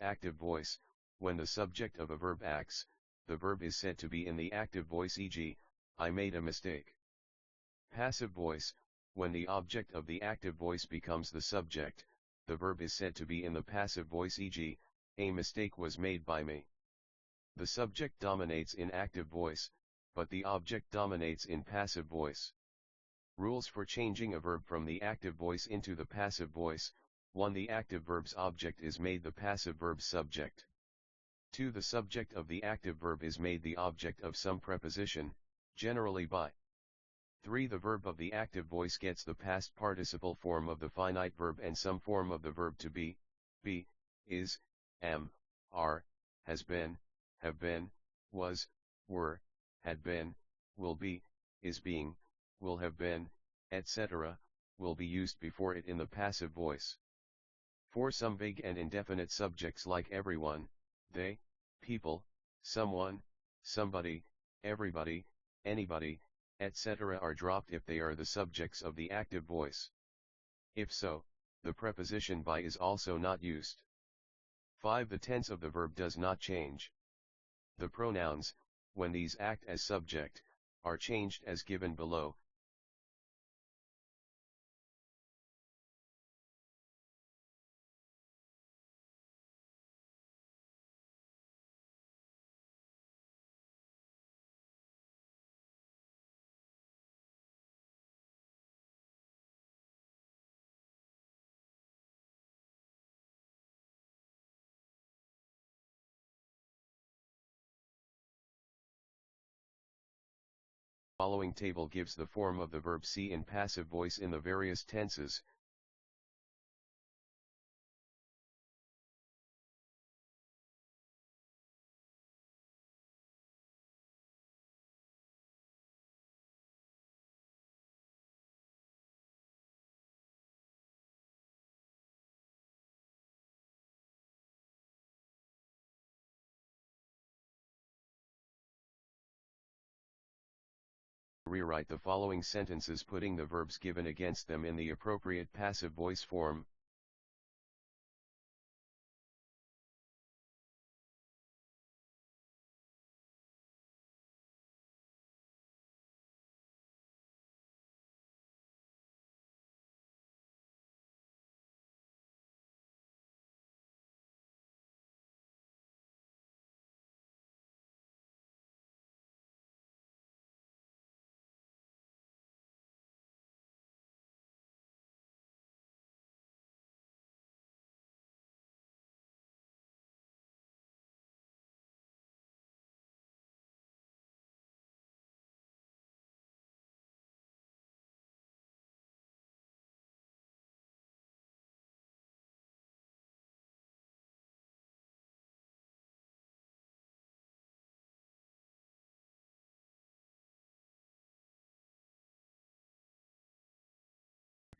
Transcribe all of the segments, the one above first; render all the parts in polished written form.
Active voice, when the subject of a verb acts, the verb is said to be in the active voice, e.g., I made a mistake. Passive voice, when the object of the active voice becomes the subject, the verb is said to be in the passive voice, e.g., a mistake was made by me. The subject dominates in active voice, but the object dominates in passive voice. Rules for changing a verb from the active voice into the passive voice: 1. The active verb's object is made the passive verb's subject. 2. The subject of the active verb is made the object of some preposition, generally by. 3. The verb of the active voice gets the past participle form of the finite verb and some form of the verb to be, is, am, are, has been, have been, was, were, had been, will be, is being, will have been, etc., will be used before it in the passive voice. 4. Some vague and indefinite subjects like everyone, they, people, someone, somebody, everybody, anybody, etc. are dropped if they are the subjects of the active voice. If so, the preposition by is also not used. 5. The tense of the verb does not change. The pronouns, when these act as subject, are changed as given below. Following table gives the form of the verb see in passive voice in the various tenses. Rewrite the following sentences putting the verbs given against them in the appropriate passive voice form.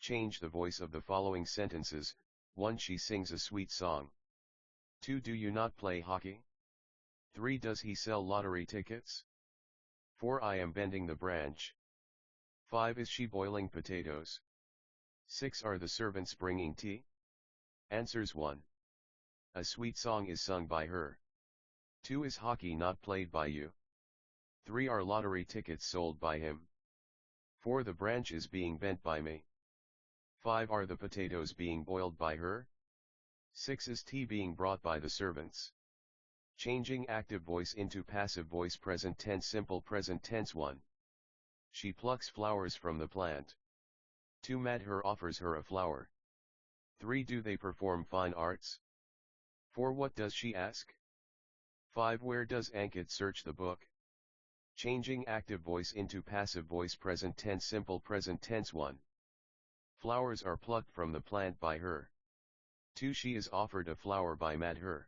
Change the voice of the following sentences. 1. She sings a sweet song. 2. Do you not play hockey? 3. Does he sell lottery tickets? 4. I am bending the branch. 5. Is she boiling potatoes? 6. Are the servants bringing tea? Answers: 1. A sweet song is sung by her. 2. Is hockey not played by you? 3. Are lottery tickets sold by him? 4. The branch is being bent by me. 5. Are the potatoes being boiled by her? 6. Is tea being brought by the servants? Changing active voice into passive voice present tense simple present tense. 1. She plucks flowers from the plant. 2. Madhur offers her a flower. 3. Do they perform fine arts? 4. What does she ask? 5. Where does Ankit search the book? Changing active voice into passive voice present tense simple present tense. 1. Flowers are plucked from the plant by her. 2. She is offered a flower by Madhur.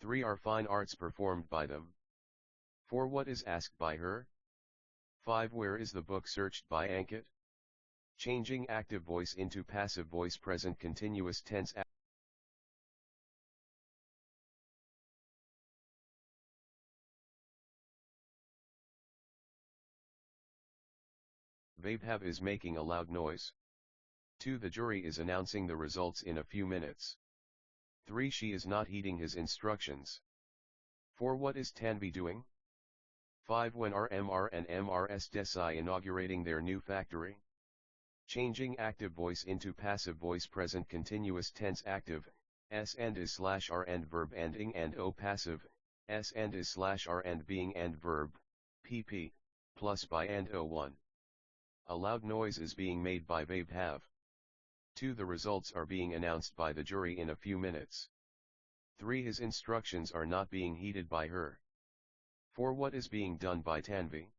3. Are fine arts performed by them? 4. What is asked by her? 5. Where is the book searched by Ankit? Changing active voice into passive voice present continuous tense. Vaibhav is making a loud noise. 2. The jury is announcing the results in a few minutes. 3. She is not heeding his instructions. 4. What is Tanvi doing? 5. When are MR and MRS Desai inaugurating their new factory? Changing active voice into passive voice present continuous tense active, S and is slash R and verb and ing and O passive, S and is slash R and being and verb, PP, plus by and O1. A loud noise is being made by Vabe have. 2. The results are being announced by the jury in a few minutes. 3. His instructions are not being heeded by her. 4. What is being done by Tanvi?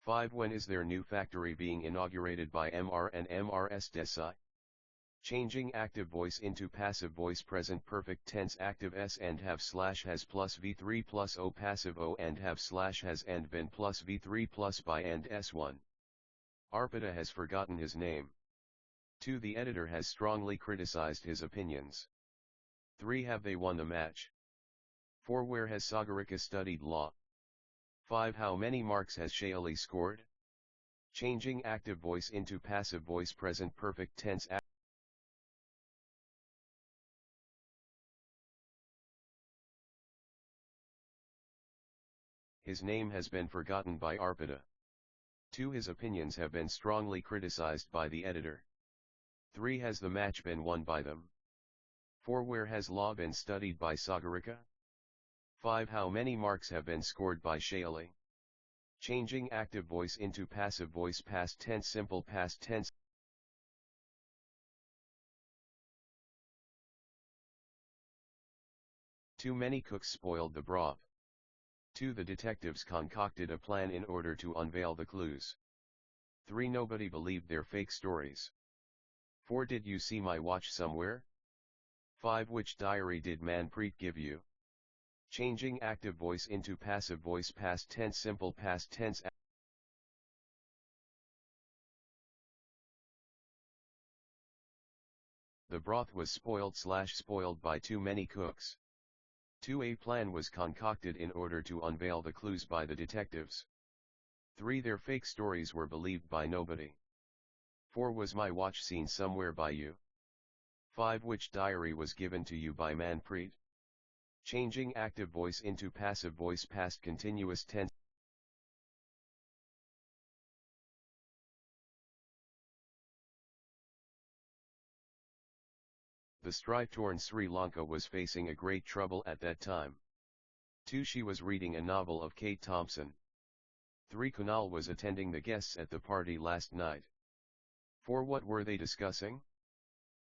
5. When is their new factory being inaugurated by MR and MRS Desai? Changing active voice into passive voice present perfect tense active S and have slash has plus V3 plus O passive O and have slash has and been plus V3 plus by and S1. Arpita has forgotten his name. 2. The editor has strongly criticized his opinions. 3. Have they won the match? 4. Where has Sagarika studied law? 5. How many marks has Shayali scored? Changing active voice into passive voice present perfect tense His name has been forgotten by Arpita. 2. His opinions have been strongly criticized by the editor. 3. Has the match been won by them? 4. Where has law been studied by Sagarika? 5. How many marks have been scored by Shayali? Changing active voice into passive voice past tense simple past tense. Too many cooks spoiled the broth. 2. The detectives concocted a plan in order to unveil the clues. 3. Nobody believed their fake stories. 4. Did you see my watch somewhere? 5. Which diary did Manpreet give you? Changing active voice into passive voice past tense simple past tense. The broth was spoiled by too many cooks. 2. A plan was concocted in order to unveil the clues by the detectives. 3. Their fake stories were believed by nobody. 4. Was my watch seen somewhere by you? 5. Which diary was given to you by Manpreet? Changing active voice into passive voice past continuous tense. The strife-torn Sri Lanka was facing a great trouble at that time. 2. She was reading a novel of Kate Thompson. 3. Kunal was attending the guests at the party last night. 4. What were they discussing?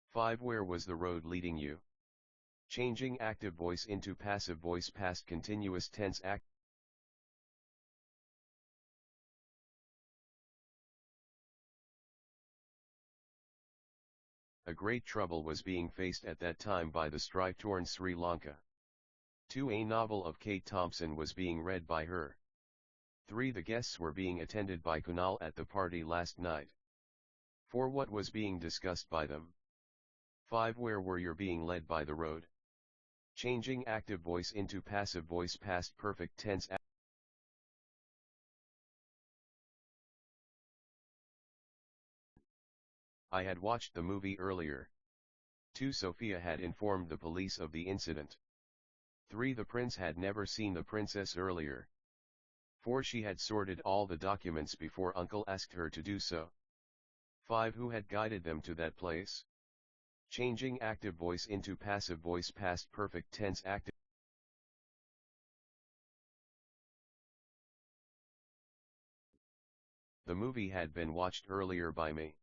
5. Where was the road leading you? Changing active voice into passive voice past continuous tense act. A great trouble was being faced at that time by the strife-torn Sri Lanka. 2. A novel of Kate Thompson was being read by her. 3. The guests were being attended by Kunal at the party last night. 4. What was being discussed by them? 5. Where were you being led by the road? Changing active voice into passive voice past perfect tense. I had watched the movie earlier. 2. Sophia had informed the police of the incident. 3. The prince had never seen the princess earlier. 4. She had sorted all the documents before uncle asked her to do so. 5. Who had guided them to that place? Changing active voice into passive voice past perfect tense active. The movie had been watched earlier by me.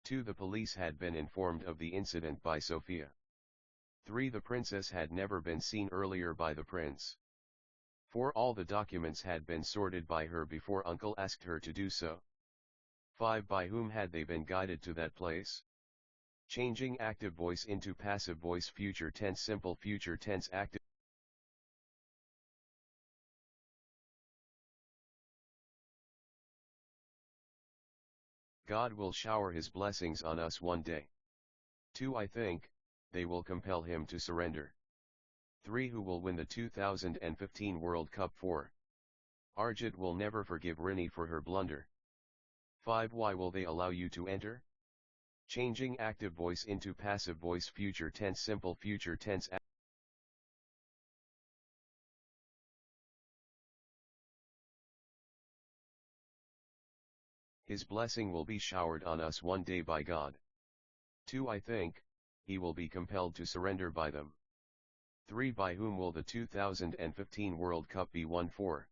2. The police had been informed of the incident by Sophia. 3. The princess had never been seen earlier by the prince. 4. All the documents had been sorted by her before uncle asked her to do so. 5. By whom had they been guided to that place? Changing active voice into passive voice future tense simple future tense active. God will shower his blessings on us one day. 2. I think, they will compel him to surrender. 3. Who will win the 2015 World Cup? 4. Arjit will never forgive Rini for her blunder. 5. Why will they allow you to enter? Changing active voice into passive voice future tense simple future tense. His blessing will be showered on us one day by God. 2. I think, he will be compelled to surrender by them. 3. By whom will the 2015 World Cup be won for?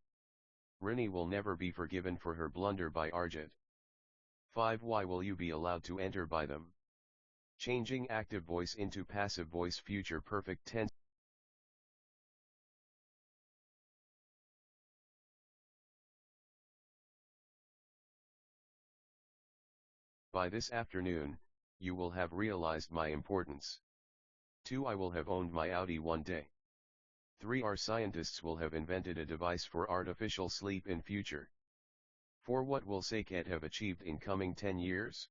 Rini will never be forgiven for her blunder by Arjit. 5. Why will you be allowed to enter by them? Changing active voice into passive voice future perfect tense. By this afternoon, you will have realized my importance. 2. I will have owned my Audi one day. 3. Our scientists will have invented a device for artificial sleep in future. 4. What will Saket have achieved in coming 10 years?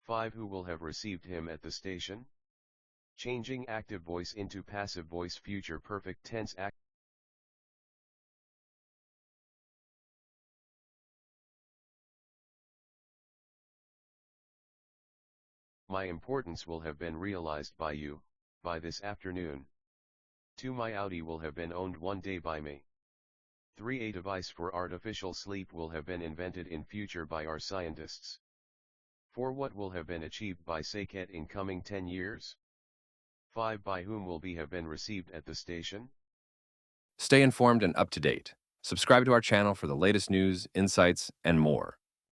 5. Who will have received him at the station? Changing active voice into passive voice future perfect tense act. My importance will have been realized by you, by this afternoon. 2. My Audi will have been owned one day by me. 3. A device for artificial sleep will have been invented in future by our scientists. 4. What will have been achieved by Saket in coming 10 years? 5. By whom will be have been received at the station? Stay informed and up to date. Subscribe to our channel for the latest news, insights, and more.